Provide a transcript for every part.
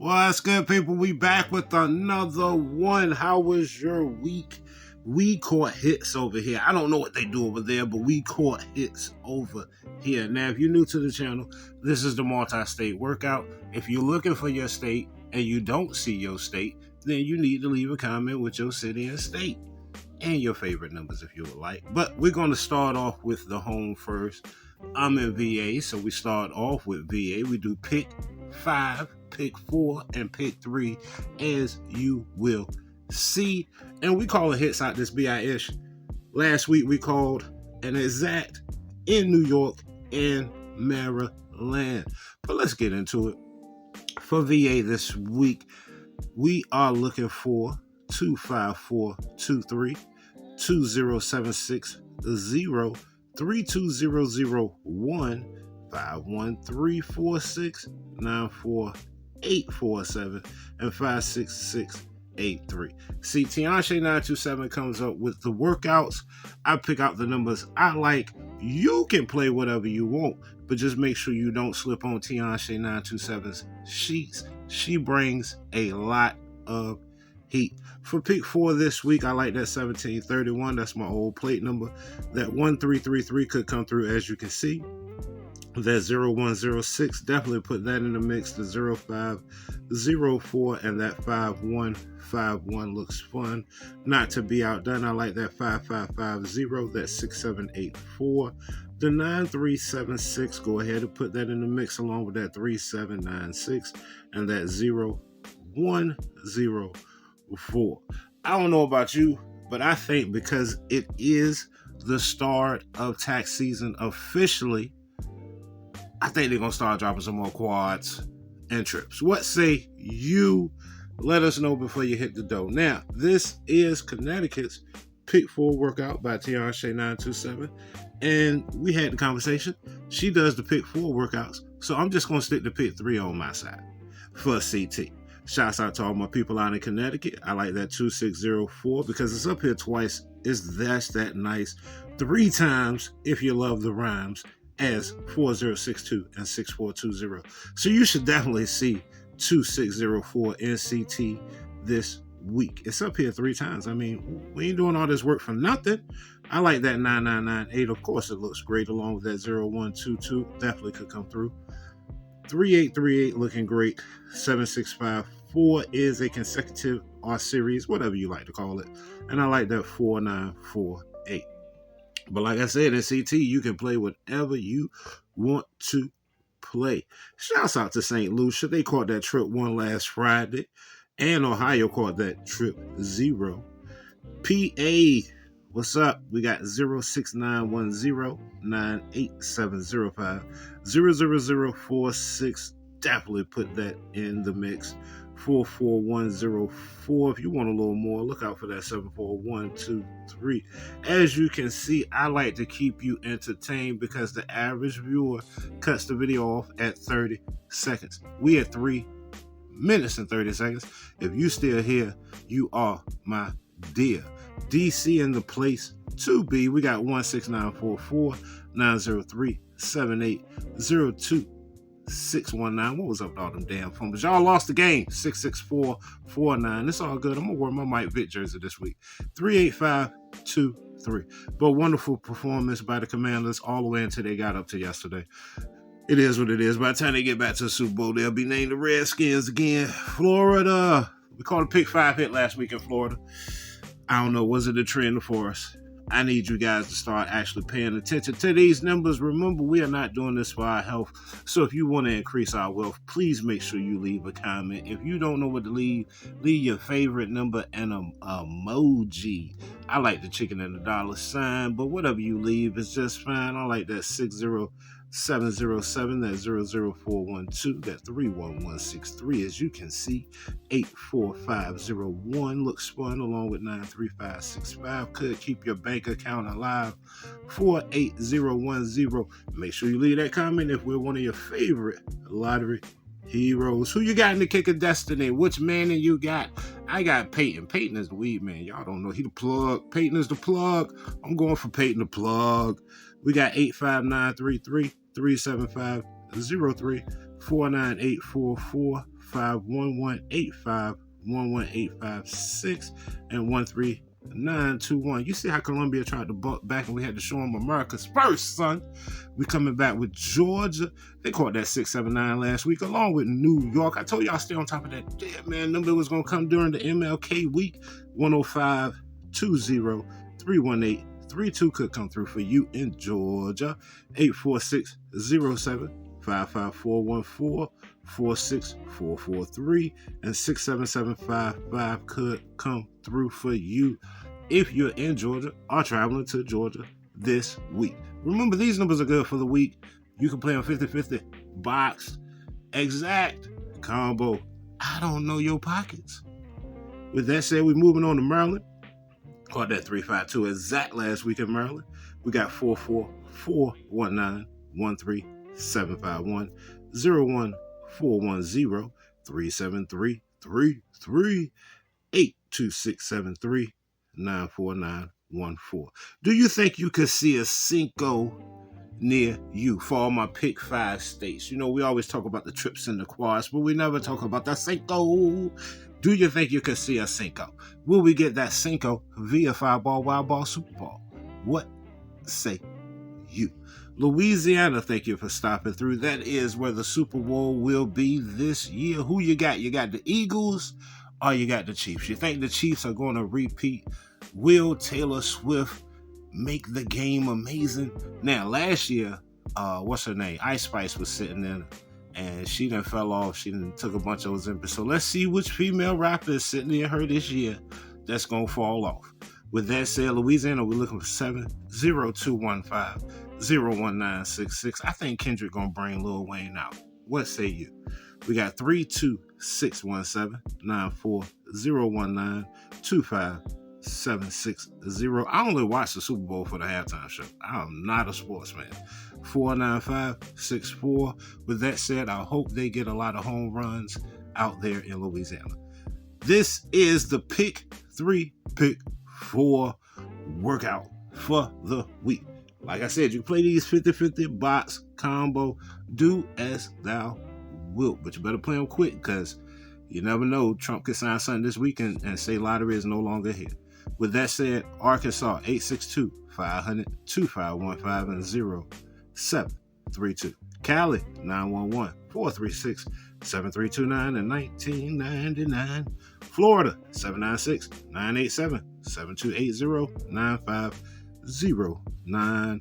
What's good, people? We back with another one. How was your week? We caught hits over here. I don't know what they do over there, but we caught hits over here. Now, if you're new to the channel, this is the multi-state workout. If you're looking for your state and you don't see your state, then you need to leave a comment with your city and state and your favorite numbers if you would like. But we're going to start off with the home first. I'm in VA, so we start off with VA. We do pick 5, pick 4, and pick 3, as you will see. And we call hits out this BI-ish. Last week we called an exact in New York and Maryland. But let's get into it. For VA this week, we are looking for 25423 2076 32001 51346 94847 and 56683. See, Tianshe 927 comes up with the workouts. I pick out the numbers I like. You can play whatever you want, but just make sure you don't slip on Tianshe 927's sheets. She brings a lot of heat. For pick 4 this week, I like that 1731. That's my old plate number. That 1333 could come through, as you can see. That 0106, definitely put that in the mix. The 0504 and that 5151 looks fun. Not to be outdone, I like that 5550, that 6784. The 9376, go ahead and put that in the mix along with that 3796 and that 0104. I don't know about you, but I think because it is the start of tax season officially, I think they're going to start dropping some more quads and trips. What say you? Let us know before you hit the dough. Now, this is Connecticut's Pick 4 workout by Tianshe 927. And we had the conversation. She does the Pick 4 workouts. So I'm just going to stick to Pick 3 on my side for CT. Shouts out to all my people out in Connecticut. I like that 2604 because it's up here twice. That's that nice. 3 times if you love the rhymes as 4062 and 6420. So you should definitely see 2604 NCT this week. It's up here 3 times. I mean, we ain't doing all this work for nothing. I like that 9998. Of course, it looks great along with that 0122. Definitely could come through. 3838 looking great. 7654 is a consecutive R series, whatever you like to call it. And I like that 4948. But like I said, in CT, you can play whatever you want to play. Shouts out to St. Lucia. They caught that trip 1 last Friday. And Ohio caught that trip 0. PA, what's up? We got 06910 98705 00046. Definitely put that in the mix. 44104. If you want a little more, look out for that 74123. As you can see, I like to keep you entertained because the average viewer cuts the video off at 30 seconds. We at 3 minutes and 30 seconds. If you still here, you are my dear. DC in the place to be. We got 16944 903 7802 619. What was up with all them damn fumbles? Y'all lost the game. 66449. It's all good. I'm gonna wear my Mike Vick jersey this week. 38523. But wonderful performance by the Commanders all the way until they got up to yesterday. It is what it is. By the time they get back to the Super Bowl, they'll be named the Redskins again. Florida. We called a pick 5 hit last week in Florida. I don't know. Was it a trend for us? I need you guys to start actually paying attention to these numbers. Remember, we are not doing this for our health. So if you want to increase our wealth, please make sure you leave a comment. If you don't know what to leave your favorite number and an emoji. I like the chicken and the dollar sign, but whatever you leave is just fine. I like that 60707, that 00412, that 31163. As you can see, 84501 looks fun along with 93565. Could keep your bank account alive. 48010. Make sure you leave that comment if we're one of your favorite lottery heroes. Who you got in the kick of destiny? Which man you got? I got Peyton. Peyton is the weed man. Y'all don't know. He the plug. Peyton is the plug. I'm going for Peyton the plug. We got 85933 375 303-498-44-51185-11856 and 13921. You see how Columbia tried to buck back and we had to show them America's first, son. We coming back with Georgia. They caught that 679 last week, along with New York. I told y'all stay on top of that. Damn, man, number was going to come during the MLK week. 105-20-318-32 could come through for you in Georgia. 846-07-55414, 46443, and 67755 could come through for you if you're in Georgia or traveling to Georgia this week. Remember, these numbers are good for the week. You can play on 50-50, box, exact, combo. I don't know your pockets. With that said, we're moving on to Maryland. Caught that 352 exact last week in Maryland. We got 44419-13751, 01410-373-33, 82673-94914. Do you think you could see a Cinco near you for all my pick 5 states? You know, we always talk about the trips and the quads, but we never talk about the Cinco. Do you think you could see a Cinco? Will we get that Cinco via 5-ball, wild ball, Super Bowl? What say you? Louisiana, thank you for stopping through. That is where the Super Bowl will be this year. Who you got? You got the Eagles or you got the Chiefs? You think the Chiefs are going to repeat? Will Taylor Swift make the game amazing? Now, last year, what's her name? Ice Spice was sitting there and she done fell off. She done took a bunch of Ozempic. So let's see which female rapper is sitting near her this year that's going to fall off. With that said, Louisiana, we're looking for 70215-01966. I think Kendrick going to bring Lil Wayne out. What say you? We got 32617-94-019-25-760. I only watch the Super Bowl for the halftime show. I'm not a sportsman. 495-64. With that said, I hope they get a lot of home runs out there in Louisiana. This is the Pick 3, Pick 4 workout for the week. Like I said, you play these 50-50 box combo. Do as thou wilt. But you better play them quick because you never know. Trump could sign something this weekend and say lottery is no longer here. With that said, Arkansas 862-500-2515 and 0732. Cali 911-436-7329 and 1999. Florida 796-987-7280-9509.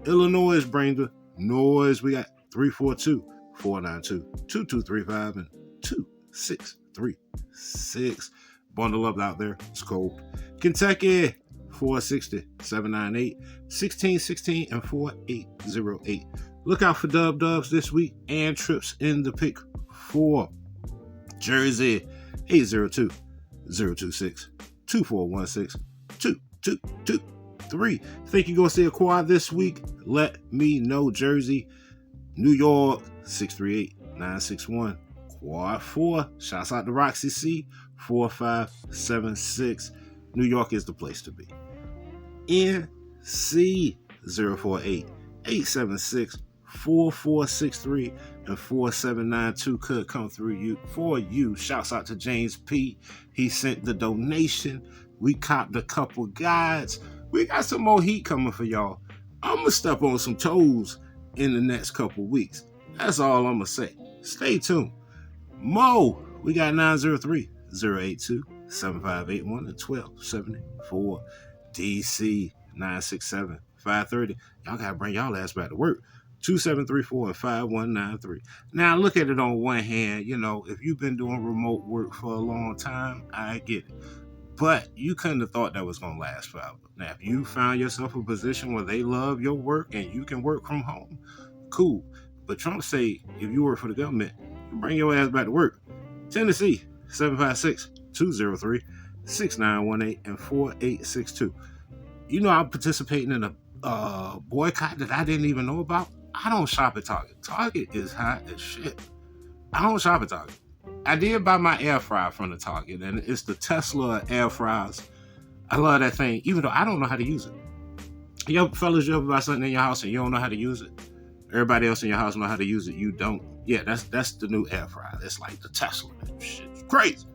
Illinois, bring the noise. We got 342-492-2235 and 2636. Bundle up out there. It's cold. Kentucky 460-798-1616 and 4808. Look out for dubs this week and trips in the Pick 4. Jersey 802-026-2416-2223. Think you're going to see a quad this week? Let me know. Jersey. New York 638-961. Quad 4. Shouts out to Roxy C 4576. New York is the place to be. NC 048-876-4463 and 4792 could come through you for you. Shouts out to James P. He sent the donation. We copped a couple guides. We got some more heat coming for y'all. I'm going to step on some toes in the next couple weeks. That's all I'm going to say. Stay tuned. Mo, we got 903-082-7581 and 1274. DC 967-530. Y'all got to bring y'all ass back to work. 2734 and 5193. Now, look at it on one hand. You know, if you've been doing remote work for a long time, I get it. But you couldn't have thought that was going to last forever. Now, if you found yourself a position where they love your work and you can work from home, cool. But Trump say, if you work for the government, you bring your ass back to work. Tennessee, 756-203-6918 and 4862. You know, I'm participating in a boycott that I didn't even know about. I don't shop at Target. Target is hot as shit. I don't shop at Target. I did buy my air fryer from the Target, and it's the Tesla air fryers. I love that thing, even though I don't know how to use it. Yo, fellas, you ever buy something in your house and you don't know how to use it? Everybody else in your house know how to use it. You don't. Yeah, that's the new air fryer. It's like the Tesla. That shit's crazy.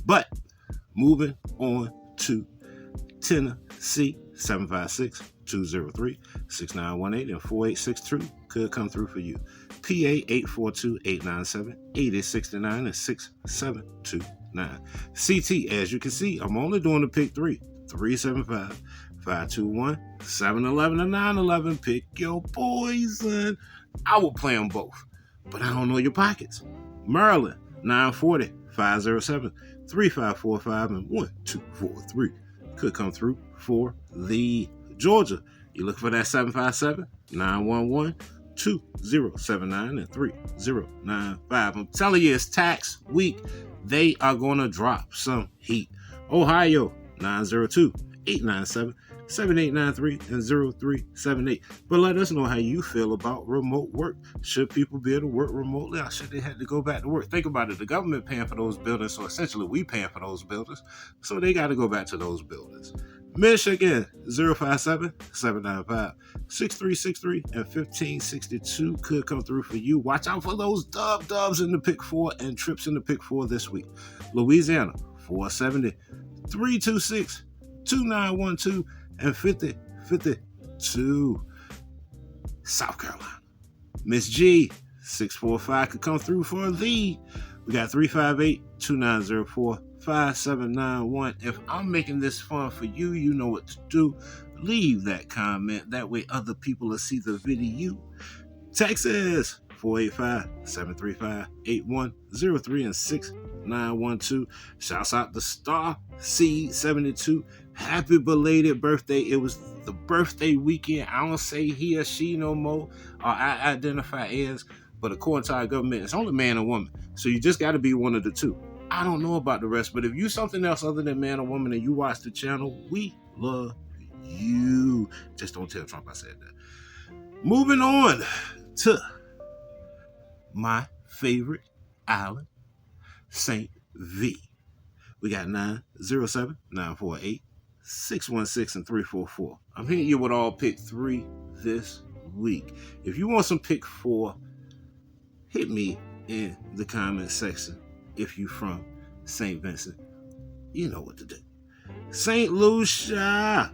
But moving on to Tennessee, 756-203-6918 and 4862 could come through for you. PA 842-897-8069 and 6729. CT, as you can see, I'm only doing the pick 3. 375-521-711 and 911. Pick your poison. I will play them both, but I don't know your pockets. Maryland, 940-507-3545 and 1243 could come through for the Georgia. You look for that 757-911-2079 and 3095. I'm telling you, it's tax week. They are going to drop some heat. Ohio, 902-897-7893 and 0378. But let us know how you feel about remote work. Should people be able to work remotely, or should they have to go back to work? Think about it. The government paying for those buildings, so essentially we paying for those buildings. So they got to go back to those buildings. Michigan, 057-795-6363 and 1562 could come through for you. Watch out for those dubs in the pick 4 and trips in the pick 4 this week. Louisiana, 470-326-2912 and 5052. South Carolina, Miss G, 645 could come through for thee. We got 358-2904-5791. If I'm making this fun for you, you know what to do. Leave that comment. That way other people will see the video. Texas, 485-735-8103 and 6912. Shouts out to Star C72. Happy belated birthday. It was the birthday weekend. I don't say he or she no more, or I identify as, but according to our government, it's only man and woman. So you just got to be one of the two. I don't know about the rest, but if you something else other than man or woman and you watch the channel, we love you. Just don't tell Trump I said that. Moving on to my favorite island, St. V. We got 907-948-616 and 344. I'm hitting you with all pick 3 this week. If you want some pick 4, hit me in the comment section. If you from St. Vincent, you know what to do. St. Lucia,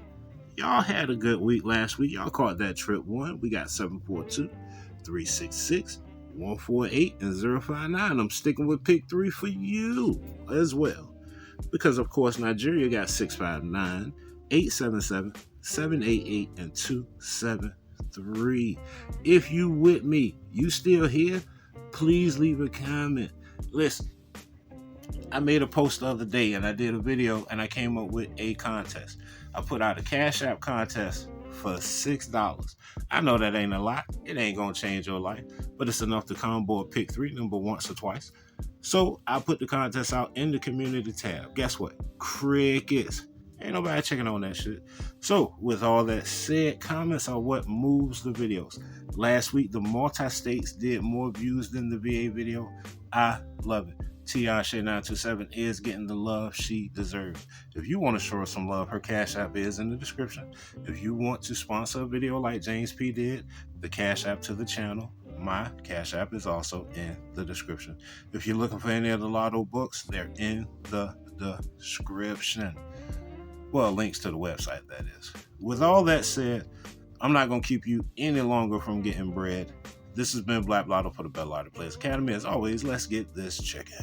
y'all had a good week last week. Y'all caught that trip 1. We got 742-366-148 and 059. I'm sticking with pick 3 for you as well, because of course Nigeria got 659-877-788 and 273. If you with me, you still here, please leave a comment. Listen, I made a post the other day and I did a video and I came up with a contest. I put out a Cash App contest for $6. I know that ain't a lot. It ain't gonna change your life, but it's enough to combo a pick 3 number once or twice. So I put the contest out in the community tab. Guess what? Crickets. Ain't nobody checking on that shit. So with all that said, comments are what moves the videos. Last week, the multi-states did more views than the VA video. I love it. Tianshay927 is getting the love she deserves. If you want to show her some love, her Cash App is in the description. If you want to sponsor a video like James P did, the Cash App to the channel, my Cash App is also in the description. If you're looking for any of the Lotto books, they're in the description. Well, links to the website, that is. With all that said, I'm not going to keep you any longer from getting bread. This has been Black Lotto for the Bell Lotto Players Academy. As always, let's get this chicken.